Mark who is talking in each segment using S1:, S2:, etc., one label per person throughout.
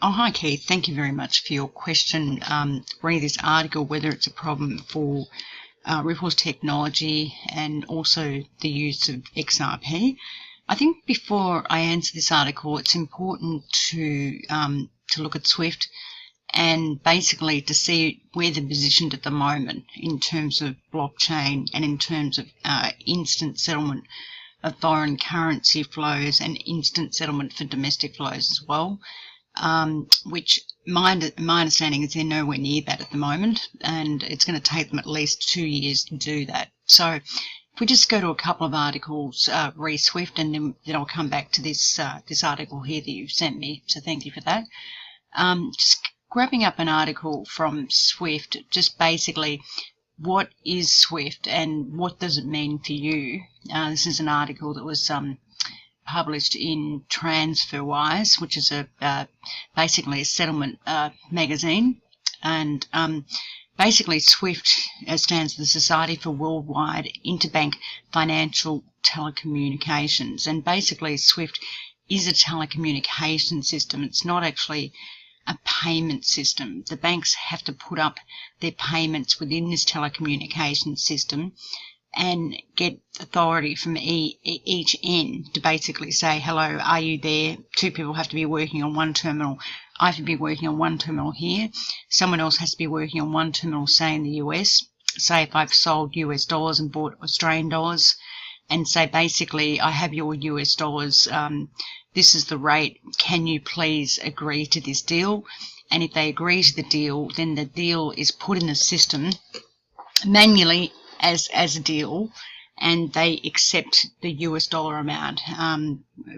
S1: Oh, hi, Keith. Thank you very much for your question. Reading this article, whether it's a problem for Ripple's technology and also the use of XRP. I think before I answer this article, it's important to look at Swift and basically to see where they're positioned at the moment in terms of blockchain and in terms of instant settlement of foreign currency flows and instant settlement for domestic flows as well. Which my understanding is they're nowhere near that at the moment, and it's going to take them at least 2 years to do that. So if we just go to a couple of articles, re Swift, and then I'll come back to this article here that you've sent me, so thank you for that. Just grabbing up an article from Swift, just basically what is Swift and what does it mean to you. This is an article that was published in TransferWise, which is basically a settlement magazine, and basically Swift stands for the Society for Worldwide Interbank Financial Telecommunications, and basically Swift is a telecommunication system. It's not actually a payment system. The banks have to put up their payments within this telecommunication system and get authority from each end to basically say, hello, are you there? Two people have to be working on one terminal. I have to be working on one terminal here. Someone else has to be working on one terminal, say in the US. Say if I've sold US dollars and bought Australian dollars, and say basically I have your US dollars, this is the rate, can you please agree to this deal? And if they agree to the deal, then the deal is put in the system manually as a deal, and they accept the US dollar amount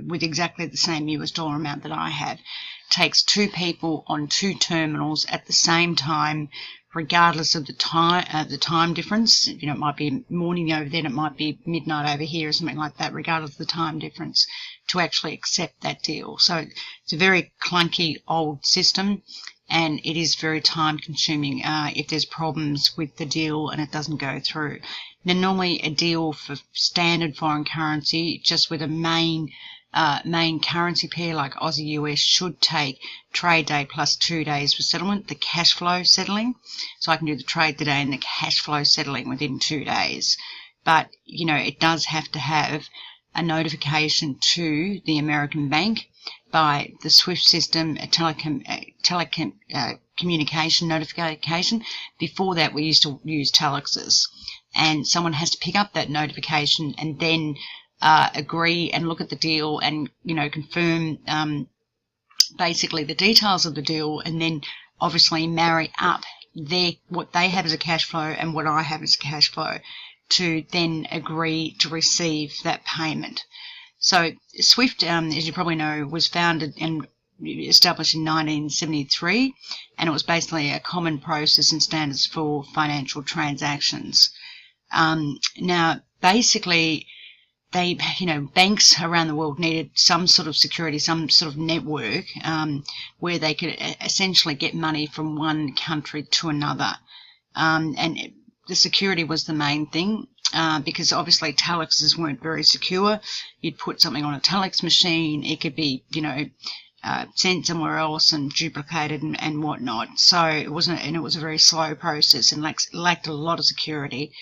S1: with exactly the same US dollar amount that I have. It takes two people on two terminals at the same time, regardless of the time difference. You know, it might be morning over there, it might be midnight over here, or something like that. Regardless of the time difference, to actually accept that deal. So it's a very clunky old system, and it is very time consuming if there's problems with the deal and it doesn't go through. Now, normally a deal for standard foreign currency, just with a main currency pair like Aussie US, should take trade day plus 2 days for settlement, the cash flow settling. So I can do the trade today and the cash flow settling within 2 days. But, you know, it does have to have a notification to the American bank by the SWIFT system, a telecommunication notification. Before that, we used to use telexes, and someone has to pick up that notification and then agree and look at the deal and, you know, confirm basically the details of the deal, and then obviously marry up what they have as a cash flow and what I have as a cash flow to then agree to receive that payment. So SWIFT, as you probably know, was founded and established in 1973, and it was basically a common process and standards for financial transactions. Now, basically, banks around the world needed some sort of security, some sort of network where they could essentially get money from one country to another, and the security was the main thing. Because obviously telexes weren't very secure. You'd put something on a telex machine, it could be, sent somewhere else and duplicated and whatnot. So it was a very slow process and lacked a lot of security,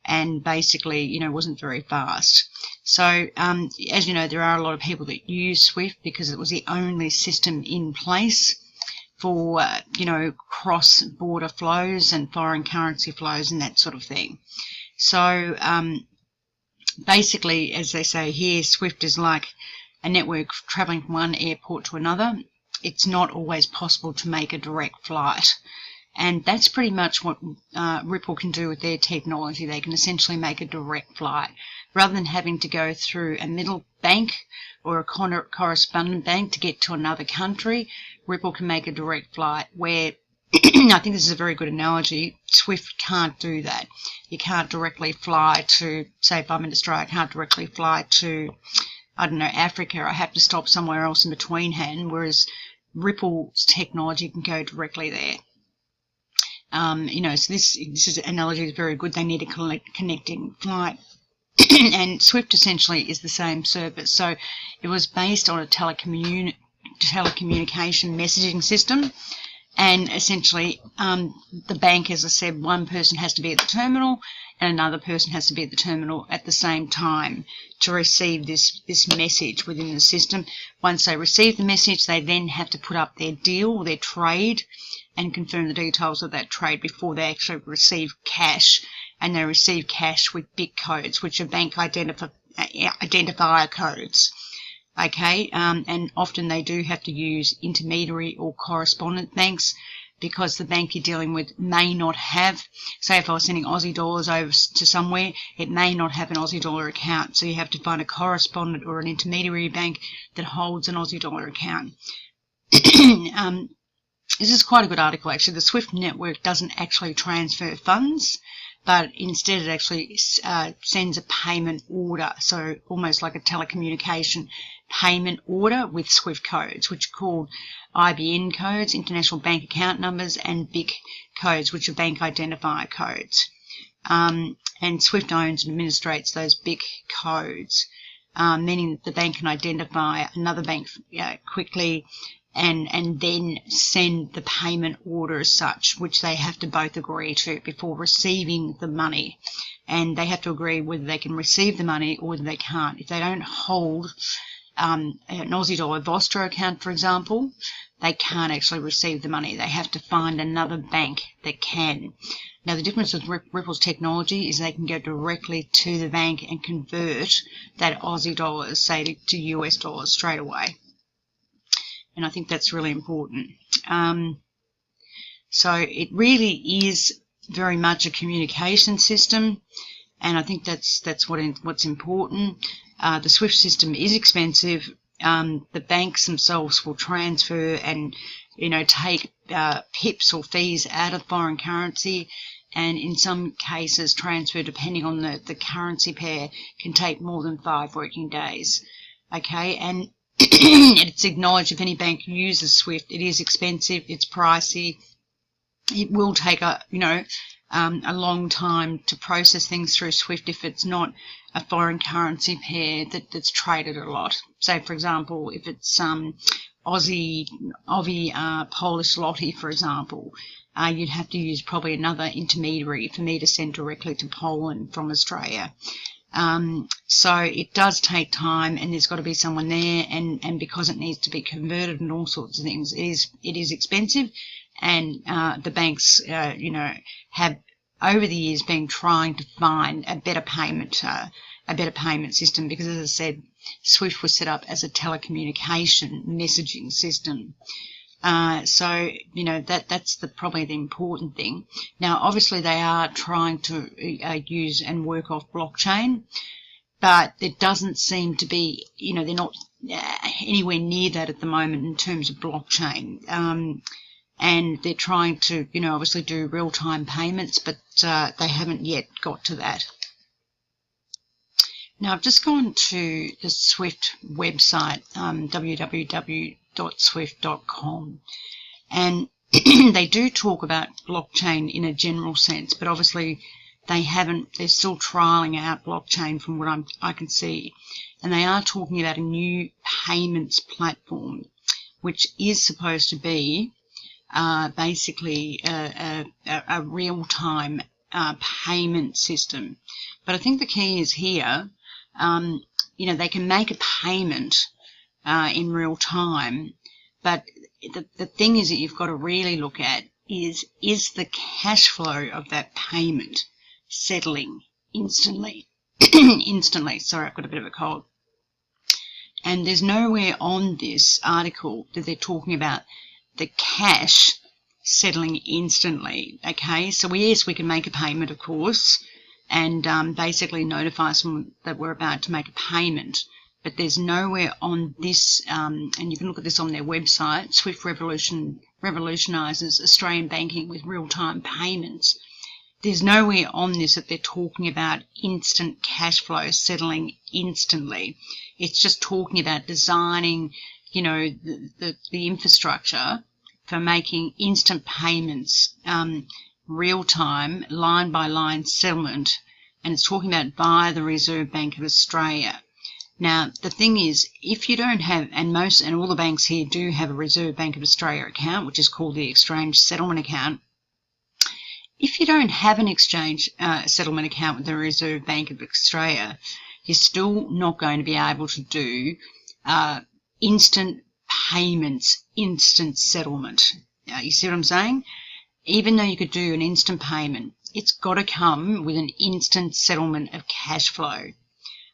S1: and basically, wasn't very fast. So, as you know, there are a lot of people that use SWIFT because it was the only system in place for, cross-border flows and foreign currency flows and that sort of thing. So basically, as they say here, SWIFT is like a network travelling from one airport to another. It's not always possible to make a direct flight. And that's pretty much what Ripple can do with their technology. They can essentially make a direct flight. Rather than having to go through a middle bank or a correspondent bank to get to another country, Ripple can make a direct flight where I think this is a very good analogy. SWIFT can't do that. You can't directly fly to, say if I'm in Australia, I can't directly fly to, Africa. I have to stop somewhere else in between hand, whereas Ripple's technology can go directly there. So this analogy is very good. They need a connecting flight. And SWIFT essentially is the same service. So it was based on a telecommunication messaging system. And essentially, the bank, as I said, one person has to be at the terminal and another person has to be at the terminal at the same time to receive this message within the system. Once they receive the message, they then have to put up their deal, their trade, and confirm the details of that trade before they actually receive cash. And they receive cash with BIC codes, which are bank identifier codes. Okay, and often they do have to use intermediary or correspondent banks because the bank you're dealing with may not have, say if I was sending Aussie dollars over to somewhere, it may not have an Aussie dollar account. So you have to find a correspondent or an intermediary bank that holds an Aussie dollar account. This is quite a good article actually. The SWIFT network doesn't actually transfer funds, but instead it actually sends a payment order, so almost like a telecommunication payment order with SWIFT codes, which are called IBN codes, International Bank Account Numbers, and BIC codes, which are Bank Identifier codes. And SWIFT owns and administrates those BIC codes, meaning that the bank can identify another bank quickly and then send the payment order as such, which they have to both agree to before receiving the money. And they have to agree whether they can receive the money or whether they can't. If they don't hold an Aussie dollar Vostro account, for example, they can't actually receive the money. They have to find another bank that can. Now, the difference with Ripple's technology is they can go directly to the bank and convert that Aussie dollars, say, to US dollars straight away. And I think that's really important. So it really is very much a communication system, and I think that's what's important. The SWIFT system is expensive. The banks themselves will transfer and take pips or fees out of foreign currency, and in some cases transfer, depending on the currency pair, can take more than 5 working days. Okay, and it's acknowledged if any bank uses SWIFT, it is expensive, it's pricey. It will take a long time to process things through SWIFT if it's not a foreign currency pair that's traded a lot. Say, for example, if it's Aussie Polish Zloty, for example, you'd have to use probably another intermediary for me to send directly to Poland from Australia. So it does take time, and there's got to be someone there, and because it needs to be converted and all sorts of things, it is expensive, and the banks, have over the years been trying to find a better payment system, because, as I said, SWIFT was set up as a telecommunication messaging system. So that's probably the important thing. Now, obviously, they are trying to use and work off blockchain, but it doesn't seem to be, they're not anywhere near that at the moment in terms of blockchain. And they're trying to, obviously do real-time payments, but they haven't yet got to that. Now, I've just gone to the SWIFT website, www.swift.com, and they do talk about blockchain in a general sense, but obviously they're still trialling out blockchain from what I can see, and they are talking about a new payments platform, which is supposed to be basically a real-time payment system. But I think the key is here, they can make a payment in real time, but the thing is that you've got to really look at is the cash flow of that payment settling instantly. Sorry, I've got a bit of a cold. And there's nowhere on this article that they're talking about the cash settling instantly. Okay, so yes, we can make a payment, of course, and basically notify someone that we're about to make a payment. But there's nowhere on this, and you can look at this on their website, SWIFT revolutionises Australian banking with real-time payments. There's nowhere on this that they're talking about instant cash flow settling instantly. It's just talking about designing, the infrastructure for making instant payments, real-time, line-by-line settlement, and it's talking about via the Reserve Bank of Australia. Now, the thing is, if you don't have, and all the banks here do have a Reserve Bank of Australia account, which is called the Exchange Settlement Account. If you don't have an exchange settlement account with the Reserve Bank of Australia, you're still not going to be able to do instant payments, instant settlement. You see what I'm saying? Even though you could do an instant payment, it's got to come with an instant settlement of cash flow.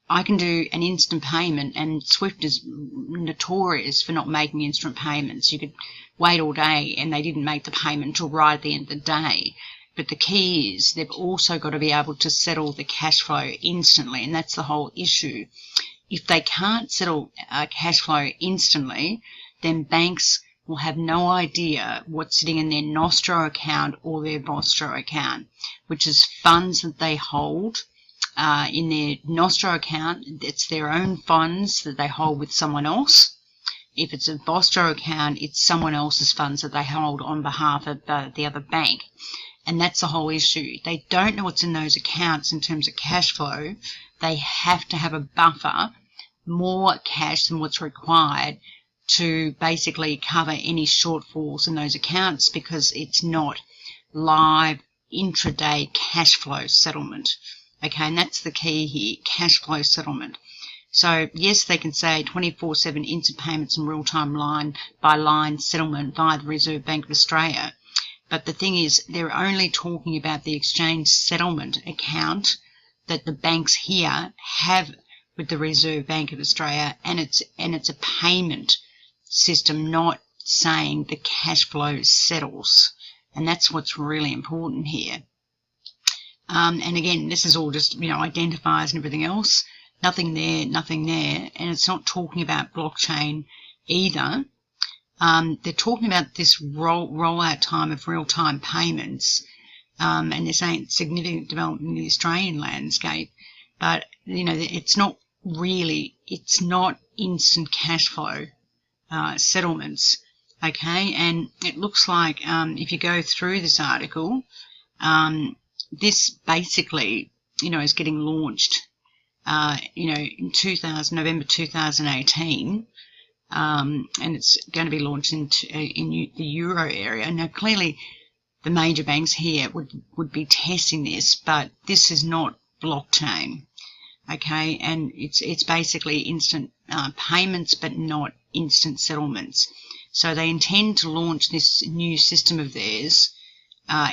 S1: I can do an instant payment, and Swift is notorious for not making instant payments. You could wait all day and they didn't make the payment until right at the end of the day. But the key is they've also got to be able to settle the cash flow instantly, and that's the whole issue. If they can't settle cash flow instantly, then banks will have no idea what's sitting in their Nostro account or their Vostro account, which is funds that they hold. In their Nostro account, it's their own funds that they hold with someone else. If it's a Vostro account, it's someone else's funds that they hold on behalf of the other bank. And that's the whole issue. They don't know what's in those accounts in terms of cash flow. They have to have a buffer, more cash than what's required, to basically cover any shortfalls in those accounts, because it's not live intraday cash flow settlement. Okay, and that's the key here, cash flow settlement. So, yes, they can say 24/7 instant payments and real-time line-by-line settlement via the Reserve Bank of Australia. But the thing is, they're only talking about the exchange settlement account that the banks here have with the Reserve Bank of Australia, and it's a payment system, not saying the cash flow settles. And that's what's really important here. And again, this is all just, identifiers and everything else. Nothing there, nothing there. And it's not talking about blockchain either. They're talking about this rollout time of real-time payments. And they're saying significant development in the Australian landscape. But, it's not instant cash flow settlements. Okay, and it looks like if you go through this article, this basically, is getting launched, in November 2018, and it's going to be launched in the Euro area. Now, clearly, the major banks here would be testing this, but this is not blockchain, okay? And it's basically instant payments, but not instant settlements. So they intend to launch this new system of theirs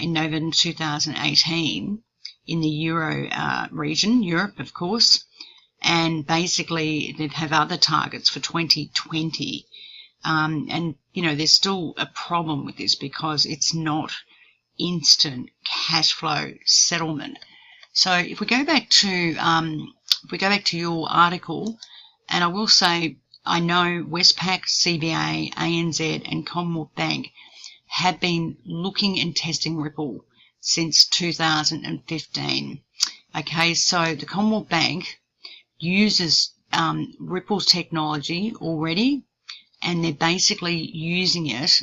S1: in November 2018 in the Euro region, Europe, of course, and basically they have other targets for 2020. And, there's still a problem with this because it's not instant cash flow settlement. So if we go back to your article, and I will say, I know Westpac, CBA, ANZ and Commonwealth Bank have been looking and testing Ripple since 2015. Okay, so the Commonwealth Bank uses Ripple's technology already, and they're basically using it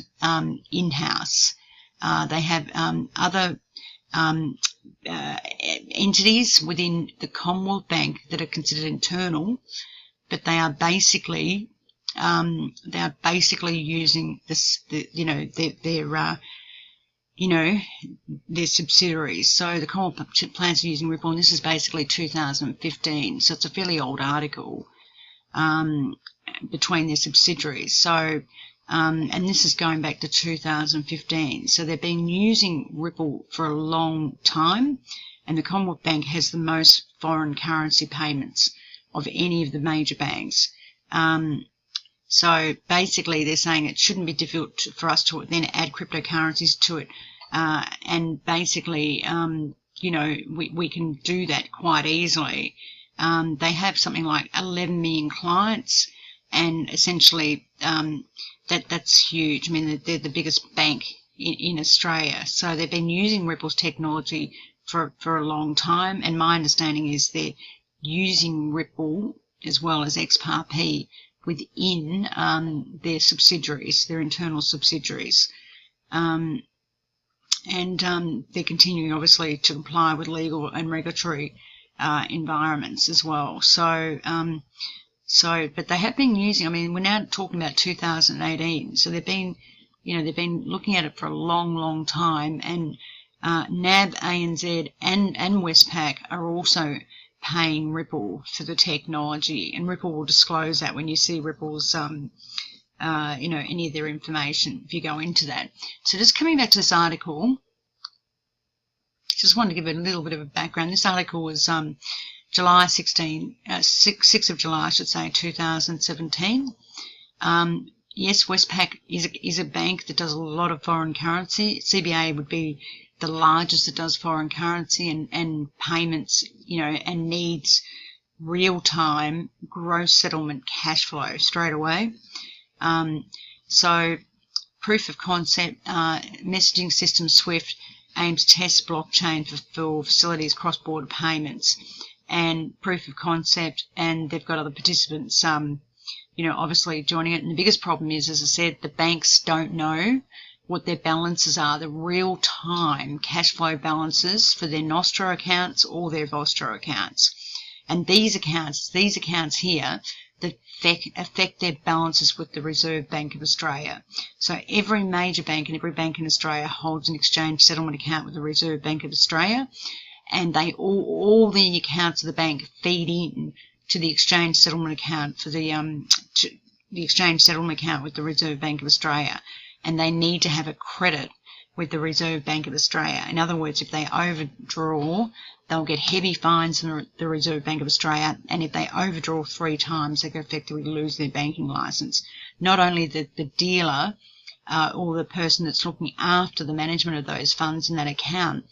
S1: in-house. They have other entities within the Commonwealth Bank that are considered internal, but they are basically using this, their subsidiaries. So the Commonwealth plans on using Ripple, and this is basically 2015. So it's a fairly old article between their subsidiaries. So and this is going back to 2015. So they've been using Ripple for a long time, and the Commonwealth Bank has the most foreign currency payments of any of the major banks. So basically they're saying it shouldn't be difficult for us to then add cryptocurrencies to it. And basically, we can do that quite easily. They have something like 11 million clients, and essentially that's huge. I mean, they're the biggest bank in Australia. So they've been using Ripple's technology for a long time, and my understanding is they're using Ripple as well as XRP within their subsidiaries, their internal subsidiaries. And they're continuing, obviously, to comply with legal and regulatory environments as well. So So, but they have been using, I mean, we're now talking about 2018, so they've been looking at it for a long, long time, and NAB, ANZ and Westpac are also paying Ripple for the technology, and Ripple will disclose that when you see Ripple's any of their information if you go into that. So just coming back to this article, just wanted to give it a little bit of a background. This article was July 6th of July, I should say, 2017. Yes, Westpac is a bank that does a lot of foreign currency. CBA would be the largest that does foreign currency and payments, and needs real-time gross settlement cash flow straight away. So proof of concept, messaging system SWIFT aims to test blockchain for facilities cross-border payments, and proof of concept, and they've got other participants, obviously joining it. And the biggest problem is, as I said, the banks don't know what their balances are, the real-time cash flow balances for their Nostro accounts or their Vostro accounts. And these accounts here, that affect their balances with the Reserve Bank of Australia. So every major bank and every bank in Australia holds an exchange settlement account with the Reserve Bank of Australia, and they all the accounts of the bank feed in to the exchange settlement account for the exchange settlement account with the Reserve Bank of Australia, and they need to have a credit with the Reserve Bank of Australia. In other words, if they overdraw, they'll get heavy fines from the Reserve Bank of Australia, and if they overdraw 3 times, they could effectively lose their banking licence. Not only the dealer or the person that's looking after the management of those funds in that account,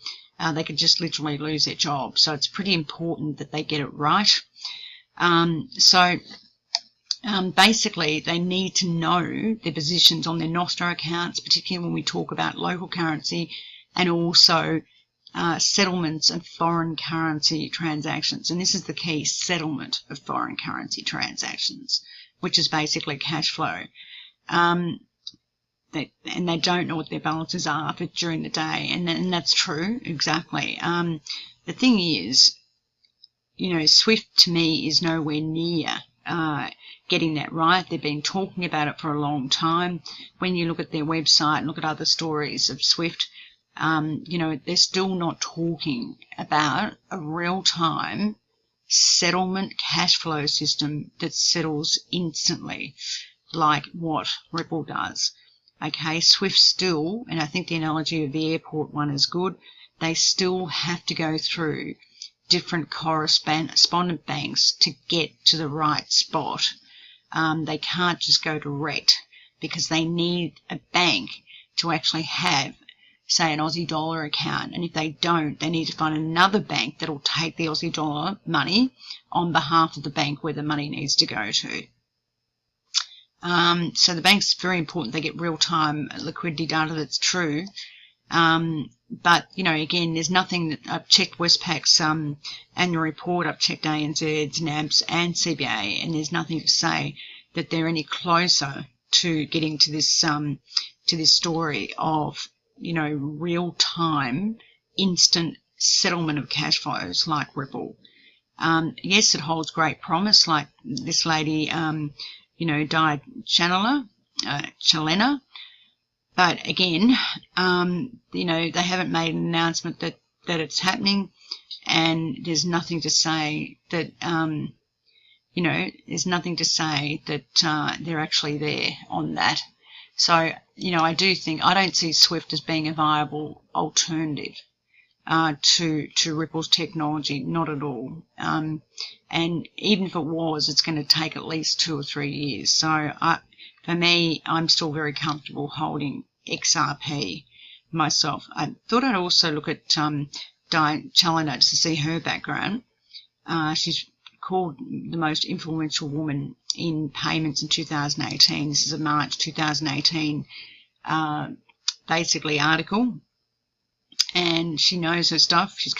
S1: they could just literally lose their job. So it's pretty important that they get it right. Basically, they need to know their positions on their Nostro accounts, particularly when we talk about local currency and also settlements of foreign currency transactions. And this is the key, settlement of foreign currency transactions, which is basically cash flow. And they don't know what their balances are for during the day, and that's true, exactly. The thing is, SWIFT to me is nowhere near getting that right. They've been talking about it for a long time. When you look at their website and look at other stories of SWIFT, they're still not talking about a real-time settlement cash flow system that settles instantly, like what Ripple does. Okay, SWIFT still, and I think the analogy of the airport one is good, they still have to go through different correspondent banks to get to the right spot. They can't just go direct, because they need a bank to actually have, say, an Aussie dollar account. And if they don't, they need to find another bank that will take the Aussie dollar money on behalf of the bank where the money needs to go to. So the bank's very important. They get real-time liquidity data, that's true. But, again, there's nothing that I've checked Westpac's annual report, I've checked ANZ's, NAB's and CBA, and there's nothing to say that they're any closer to getting to this story of, real-time, instant settlement of cash flows like Ripple. Yes, it holds great promise, like this lady, Di Chalena. But again, they haven't made an announcement that it's happening, and there's nothing to say that, they're actually there on that. So, I don't see SWIFT as being a viable alternative to Ripple's technology, not at all. And even if it was, it's going to take at least 2 or 3 years. So for me, I'm still very comfortable holding XRP myself. I thought I'd also look at Di Chalena just to see her background. She's called the most influential woman in payments in 2018. This is a March 2018 basically article. And she knows her stuff. She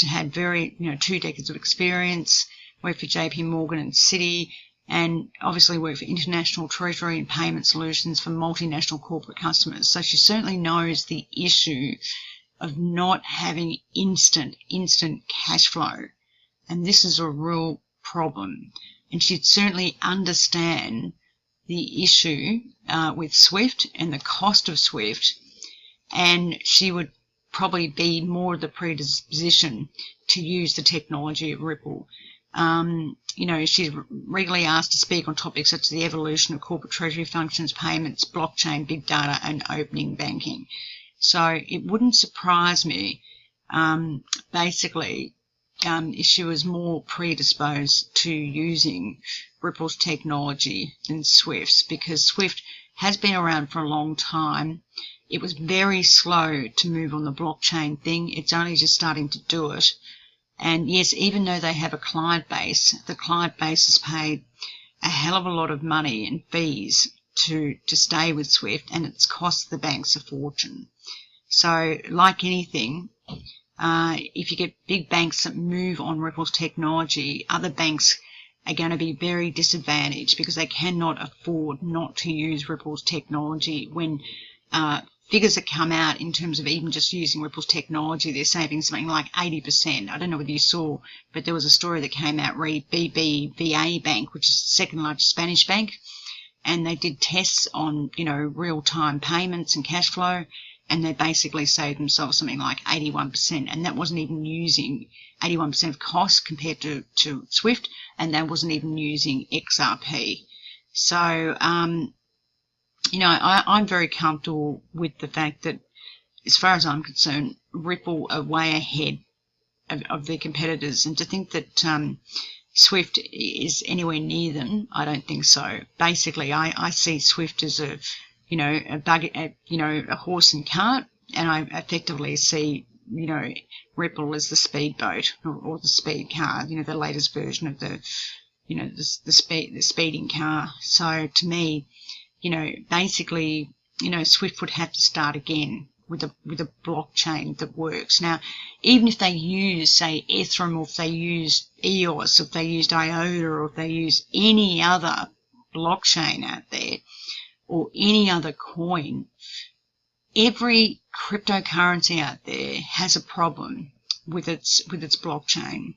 S1: had 2 decades of experience, worked for JP Morgan and Citi, and obviously worked for international treasury and payment solutions for multinational corporate customers. So she certainly knows the issue of not having instant cash flow. And this is a real problem. and she'd certainly understand the issue with Swift and the cost of Swift, and she would probably be more of the predisposition to use the technology at Ripple. She's regularly asked to speak on topics such as the evolution of corporate treasury functions, payments, blockchain, big data, and opening banking. So it wouldn't surprise me, if she was more predisposed to using Ripple's technology than Swift's, because Swift has been around for a long time. It was very slow to move on the blockchain thing. It's only just starting to do it. And yes, even though they have a client base, the client base has paid a hell of a lot of money and fees to stay with Swift, and it's cost the banks a fortune. So like anything, if you get big banks that move on Ripple's technology, other banks are going to be very disadvantaged because they cannot afford not to use Ripple's technology. When figures that come out in terms of even just using Ripple's technology, they're saving something like 80%. I don't know whether you saw, but there was a story that came out, BBVA Bank, which is the second largest Spanish bank, and they did tests on, real-time payments and cash flow, and they basically saved themselves something like 81%, and that wasn't even using 81% of cost compared to Swift, and that wasn't even using XRP. So, I'm very comfortable with the fact that, as far as I'm concerned, Ripple are way ahead of their competitors, and to think that Swift is anywhere near them, I don't think so. Basically, I see Swift as a horse and cart, and I effectively see, Ripple as the speedboat or the speed car, the latest version of the speeding car. So to me, Swift would have to start again with a blockchain that works. Now, even if they use, say, Ethereum, or if they use EOS, or if they used IOTA, or if they use any other blockchain out there, or any other coin, every cryptocurrency out there has a problem with its blockchain.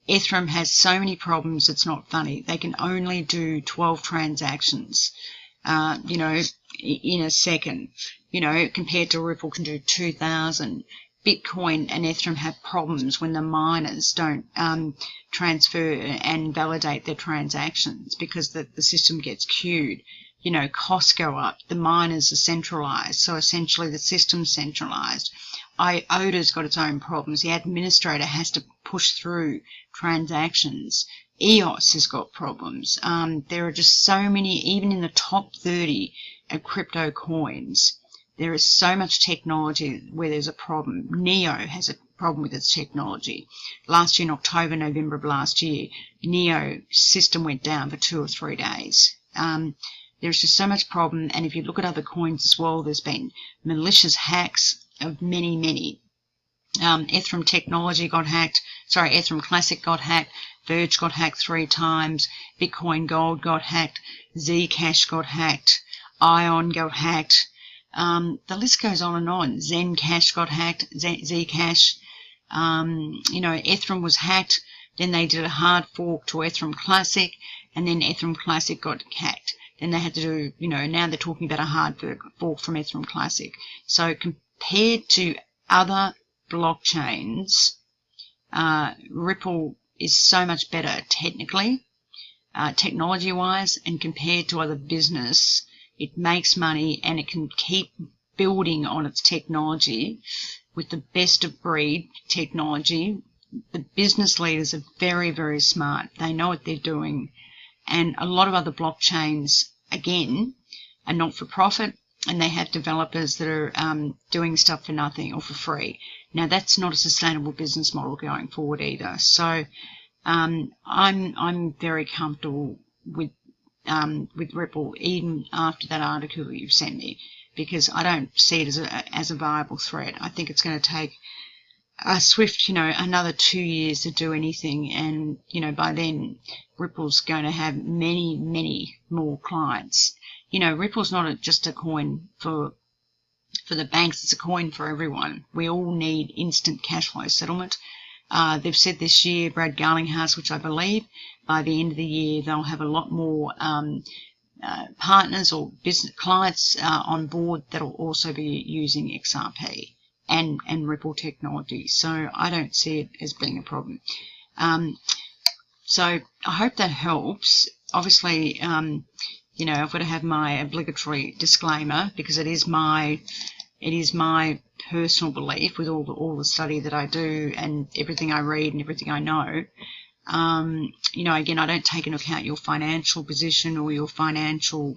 S1: Ethereum has so many problems, it's not funny. They can only do 12 transactions, in a second, compared to Ripple can do 2,000. Bitcoin and Ethereum have problems when the miners don't transfer and validate their transactions because the system gets queued. Costs go up. The miners are centralized, so essentially the system's centralized. IOTA's got its own problems. The administrator has to push through transactions. EOS has got problems. There are just so many, even in the top 30 of crypto coins, there is so much technology where there's a problem. Neo has a problem with its technology. Last year in October, November of last year, Neo system went down for 2 or 3 days. There's just so much problem, and if you look at other coins as well, there's been malicious hacks of many. Ethereum Technology got hacked. Ethereum Classic got hacked. Verge got hacked 3 times. Bitcoin Gold got hacked. Zcash got hacked. Ion got hacked. The list goes on and on. Zencash got hacked. Zcash. Ethereum was hacked. Then they did a hard fork to Ethereum Classic, and then Ethereum Classic got hacked. Then they had to do, now they're talking about a hard fork from Ethereum Classic. So compared to other blockchains, Ripple is so much better technically, technology-wise, and compared to other business, it makes money and it can keep building on its technology with the best of breed technology. The business leaders are very, very smart. They know what they're doing. And a lot of other blockchains, again, are not for profit, and they have developers that are doing stuff for nothing or for free. Now, that's not a sustainable business model going forward either. So I'm very comfortable with Ripple, even after that article that you've sent me, because I don't see it as a viable threat. I think it's going to take Swift, another 2 years to do anything, and by then Ripple's going to have many more clients. Ripple's not just a coin for the banks; it's a coin for everyone. We all need instant cash flow settlement. They've said this year, Brad Garling has, which I believe by the end of the year they'll have a lot more partners or business clients on board that'll also be using XRP and Ripple technology. So I don't see it as being a problem. So I hope that helps. Obviously, you know, I've got to have my obligatory disclaimer because it is my personal belief with all the study that I do and everything I read and everything I know. You know, again, I don't take into account your financial position or your financial,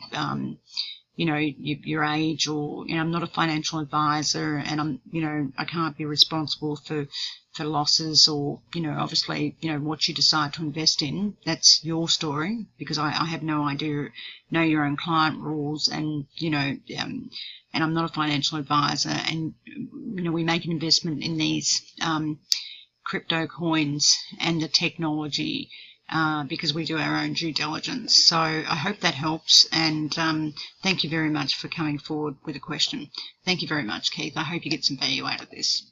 S1: you know, your age, or, you know, I'm not a financial advisor, and you know, I can't be responsible for losses or, you know, obviously, you know, what you decide to invest in. That's your story, because I have no idea, know your own client rules, and, you know, and I'm not a financial advisor, and, you know, we make an investment in these crypto coins and the technology because we do our own due diligence. So I hope that helps, and thank you very much for coming forward with a question. Thank you very much, Keith. I hope you get some value out of this.